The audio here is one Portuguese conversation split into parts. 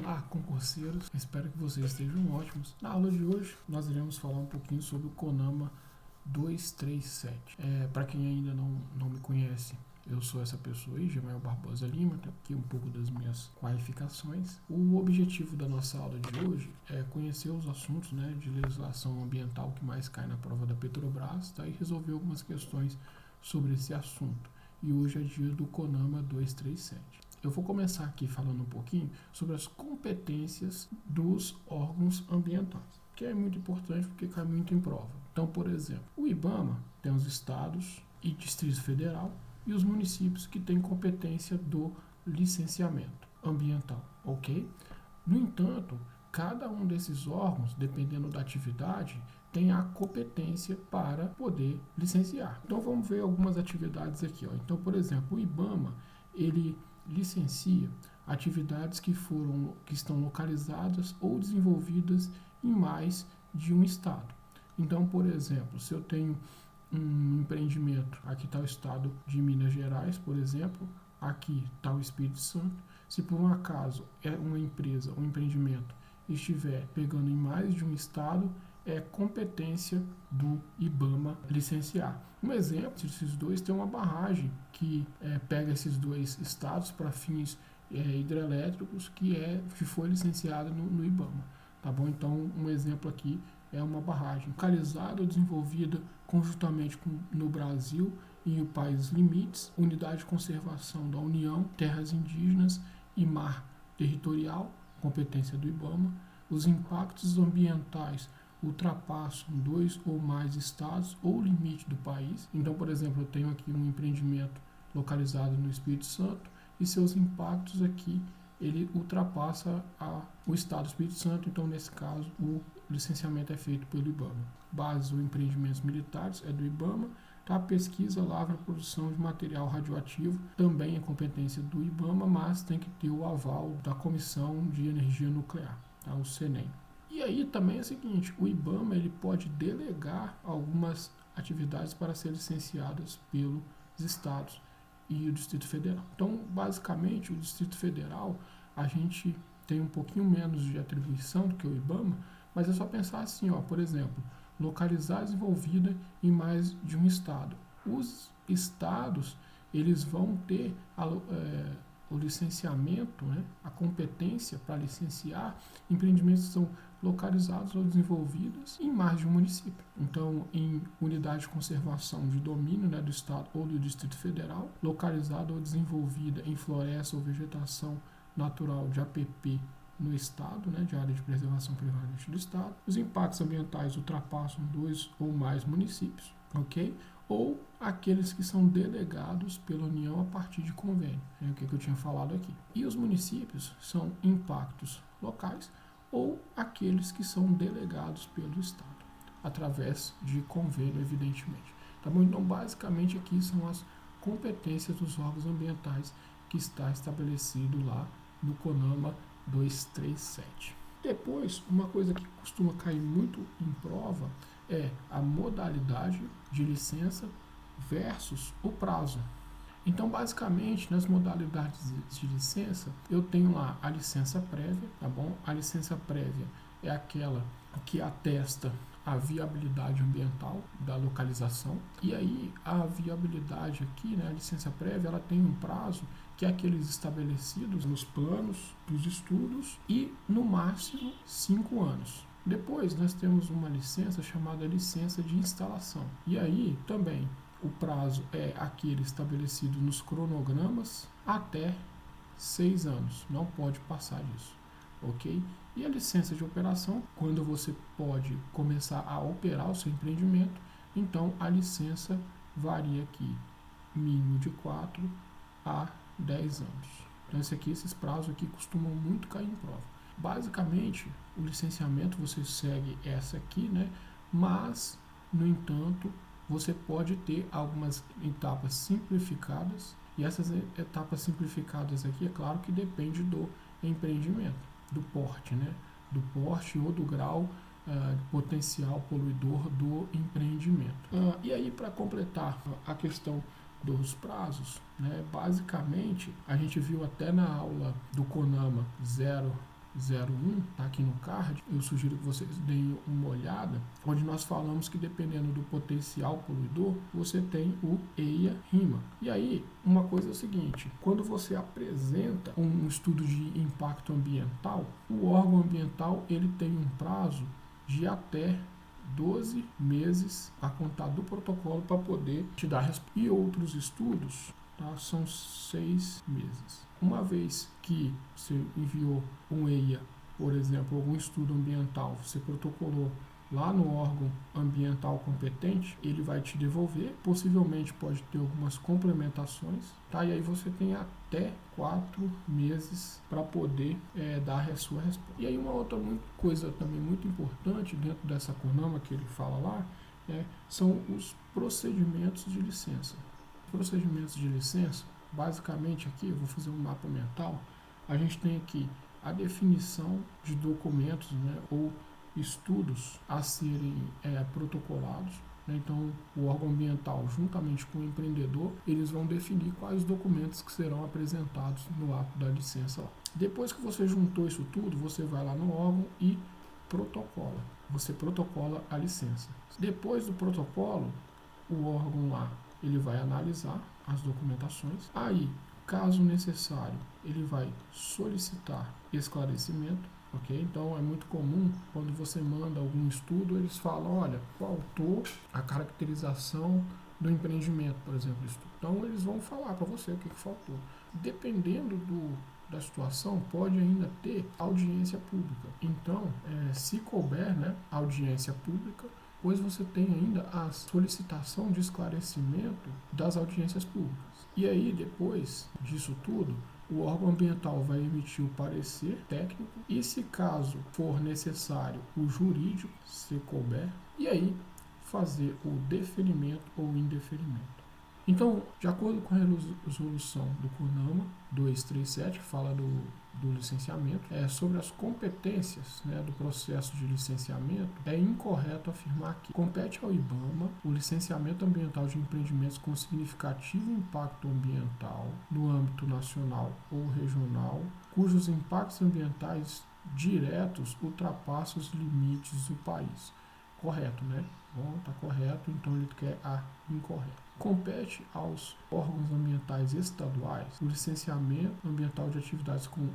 Olá, concurseiros, espero que vocês estejam ótimos. Na aula de hoje, nós iremos falar um pouquinho sobre o CONAMA 237. Para quem ainda não me conhece, eu sou essa pessoa aí, Gemael Barbosa Lima, aqui um pouco das minhas qualificações. O objetivo da nossa aula de hoje é conhecer os assuntos, de legislação ambiental que mais cai na prova da Petrobras, e resolver algumas questões sobre esse assunto. E hoje é dia do CONAMA 237. Eu vou começar aqui falando um pouquinho sobre as competências dos órgãos ambientais, que é muito importante porque cai muito em prova. Então, por exemplo, o IBAMA tem os estados e Distrito Federal e os municípios que têm competência do licenciamento ambiental, ok? No entanto, cada um desses órgãos, dependendo da atividade, tem a competência para poder licenciar. Então, vamos ver algumas atividades aqui. Então, por exemplo, o IBAMA, ele licencia atividades que estão localizadas ou desenvolvidas em mais de um estado. Então, por exemplo, se eu tenho um empreendimento, aqui está o estado de Minas Gerais, por exemplo, aqui está o Espírito Santo. Se por um acaso uma empresa, um empreendimento estiver pegando em mais de um estado, é competência do IBAMA licenciar. Um exemplo, esses dois têm uma barragem que pega esses dois estados para fins hidrelétricos que foi licenciada no IBAMA. Tá bom? Então, um exemplo aqui é uma barragem localizada ou desenvolvida conjuntamente no Brasil e os países limites, unidade de conservação da União, terras indígenas e mar territorial, competência do IBAMA. Os impactos ambientais ultrapassam 2 ou mais estados ou limite do país. Então, por exemplo, eu tenho aqui um empreendimento localizado no Espírito Santo e seus impactos aqui, ele ultrapassa o estado do Espírito Santo. Então, nesse caso, o licenciamento é feito pelo IBAMA. Base ou empreendimentos militares é do IBAMA. A pesquisa, lavra e produção de material radioativo também é competência do IBAMA, mas tem que ter o aval da Comissão de Energia Nuclear, o CENEM. E aí também é o seguinte, o IBAMA ele pode delegar algumas atividades para ser licenciadas pelos estados e o Distrito Federal. Então, basicamente, o Distrito Federal, a gente tem um pouquinho menos de atribuição do que o IBAMA, mas é só pensar assim, por exemplo, localizar desenvolvida em mais de um estado. Os estados, eles vão ter o licenciamento, a competência para licenciar empreendimentos que são localizados ou desenvolvidos em mais de um município. Então, em unidade de conservação de domínio do estado ou do Distrito Federal, localizada ou desenvolvida em floresta ou vegetação natural de APP no estado, de área de preservação permanente do estado. Os impactos ambientais ultrapassam 2 ou mais municípios, ok? Ou aqueles que são delegados pela União a partir de convênio, o que eu tinha falado aqui. E os municípios são impactos locais ou aqueles que são delegados pelo estado, através de convênio, evidentemente. Tá bom? Então, basicamente, aqui são as competências dos órgãos ambientais que está estabelecido lá no CONAMA 237. Depois, uma coisa que costuma cair muito em prova é a modalidade de licença versus o prazo. Então, basicamente, nas modalidades de licença, eu tenho lá a licença prévia, tá bom? A licença prévia é aquela que atesta a viabilidade ambiental da localização. E aí, a viabilidade aqui, a licença prévia, ela tem um prazo que é aqueles estabelecidos nos planos dos estudos e, no máximo, 5 anos. Depois, nós temos uma licença chamada licença de instalação. E aí, também, o prazo é aquele estabelecido nos cronogramas até 6 anos. Não pode passar disso, ok? E a licença de operação, quando você pode começar a operar o seu empreendimento, então a licença varia aqui, mínimo de 4 a 10 anos. Então esses prazos aqui costumam muito cair em prova. Basicamente, o licenciamento você segue essa aqui, mas, no entanto, você pode ter algumas etapas simplificadas, e essas etapas simplificadas aqui, é claro que depende do empreendimento, do porte, do porte ou do grau potencial poluidor do empreendimento. E aí, para completar a questão dos prazos, basicamente, a gente viu até na aula do CONAMA 01, tá aqui no card, eu sugiro que vocês deem uma olhada, onde nós falamos que dependendo do potencial poluidor, você tem o EIA-RIMA. E aí, uma coisa é o seguinte, quando você apresenta um estudo de impacto ambiental, o órgão ambiental ele tem um prazo de até 12 meses a contar do protocolo para poder te dar resposta. E outros estudos, tá, são 6 meses. Uma vez que você enviou um EIA, por exemplo, algum estudo ambiental, você protocolou lá no órgão ambiental competente, ele vai te devolver, possivelmente pode ter algumas complementações, tá? E aí você tem até 4 meses para poder dar a sua resposta. E aí uma outra coisa também muito importante dentro dessa CONAMA que ele fala lá, são os procedimentos de licença. Procedimentos de licença, basicamente aqui, eu vou fazer um mapa mental, a gente tem aqui a definição de documentos, né, ou estudos a serem protocolados. Então, o órgão ambiental, juntamente com o empreendedor, eles vão definir quais documentos que serão apresentados no ato da licença. Depois que você juntou isso tudo, você vai lá no órgão e protocola. Você protocola a licença. Depois do protocolo, o órgão lá, ele vai analisar as documentações. Aí, caso necessário, ele vai solicitar esclarecimento. Okay? Então é muito comum quando você manda algum estudo, eles falam, olha, faltou a caracterização do empreendimento, por exemplo. Então eles vão falar para você o que faltou. Dependendo da situação, pode ainda ter audiência pública. Então, se couber, né, audiência pública, pois você tem ainda a solicitação de esclarecimento das audiências públicas. E aí, depois disso tudo, o órgão ambiental vai emitir o parecer técnico e, se caso for necessário, o jurídico, se couber, e aí fazer o deferimento ou indeferimento. Então, de acordo com a resolução do CONAMA 237, que fala do licenciamento, sobre as competências, né, do processo de licenciamento, é incorreto afirmar que compete ao IBAMA o licenciamento ambiental de empreendimentos com significativo impacto ambiental no âmbito nacional ou regional, cujos impactos ambientais diretos ultrapassam os limites do país. Correto, né? Bom, está correto, então ele quer a incorreto. Compete aos órgãos ambientais estaduais o licenciamento ambiental de atividades com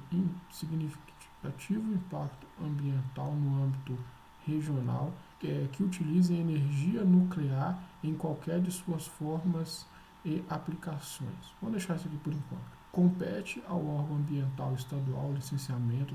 significativo impacto ambiental no âmbito regional, que utilizem energia nuclear em qualquer de suas formas e aplicações. Vou deixar isso aqui por enquanto. Compete ao órgão ambiental estadual o licenciamento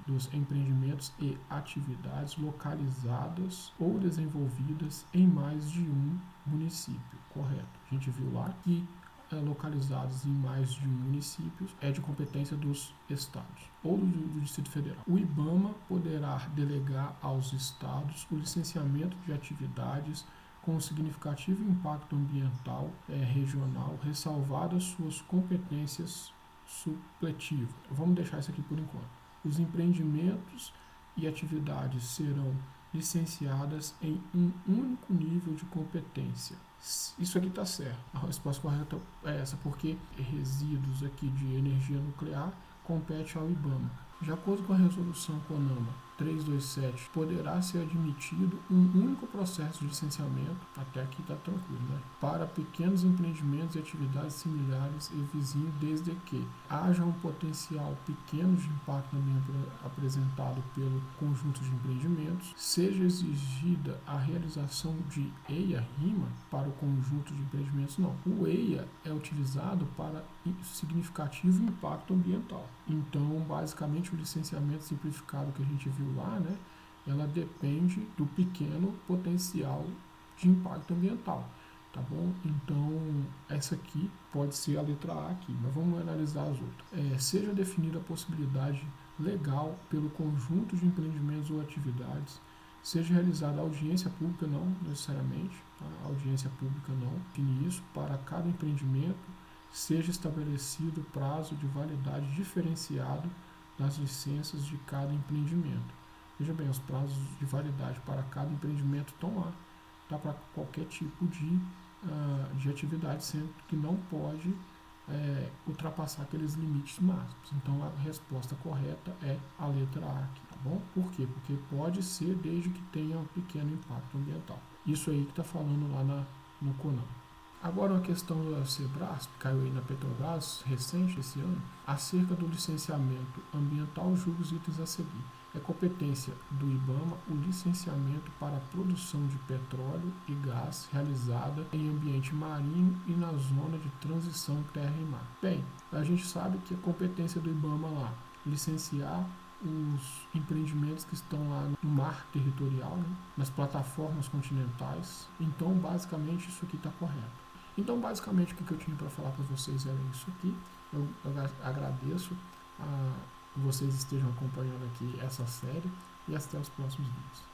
dos empreendimentos e atividades localizadas ou desenvolvidas em mais de um município. Correto. A gente viu lá que localizados em mais de um município é de competência dos estados ou do Distrito Federal. O IBAMA poderá delegar aos estados o licenciamento de atividades com significativo impacto ambiental regional, ressalvadas suas competências supletivas. Vamos deixar isso aqui por enquanto. Os empreendimentos e atividades serão licenciadas em um único nível de competência. Isso aqui está certo. A resposta correta é essa, porque resíduos aqui de energia nuclear compete ao IBAMA. De acordo com a resolução CONAMA 327, poderá ser admitido um único processo de licenciamento, até aqui está tranquilo, né, para pequenos empreendimentos e atividades similares e vizinhos, desde que haja um potencial pequeno de impacto ambiental apresentado pelo conjunto de empreendimentos, seja exigida a realização de EIA-RIMA para o conjunto de empreendimentos. Não, o EIA é utilizado para significativo impacto ambiental. Então, basicamente, o licenciamento simplificado que a gente viu lá, né, ela depende do pequeno potencial de impacto ambiental, tá bom? Então, essa aqui pode ser a letra A aqui, mas vamos analisar as outras. Seja definida a possibilidade legal pelo conjunto de empreendimentos ou atividades, seja realizada audiência pública, não necessariamente, tá? Audiência pública não, define isso para cada empreendimento, seja estabelecido prazo de validade diferenciado das licenças de cada empreendimento. Veja bem, os prazos de validade para cada empreendimento estão lá, tá? Para qualquer tipo de atividade, sendo que não pode ultrapassar aqueles limites máximos. Então a resposta correta é a letra A aqui, tá bom? Por quê? Porque pode ser desde que tenha um pequeno impacto ambiental. Isso aí que está falando lá no CONAMA. Agora uma questão da Sebrasp, caiu aí na Petrobras, recente esse ano, acerca do licenciamento ambiental, julga os itens a seguir. É competência do IBAMA o licenciamento para a produção de petróleo e gás realizada em ambiente marinho e na zona de transição terra e mar. Bem, a gente sabe que é competência do IBAMA lá licenciar os empreendimentos que estão lá no mar territorial, né, nas plataformas continentais. Então, basicamente, isso aqui está correto. Então, basicamente, o que eu tinha para falar para vocês era isso aqui. Eu agradeço a vocês estejam acompanhando aqui essa série e até os próximos vídeos.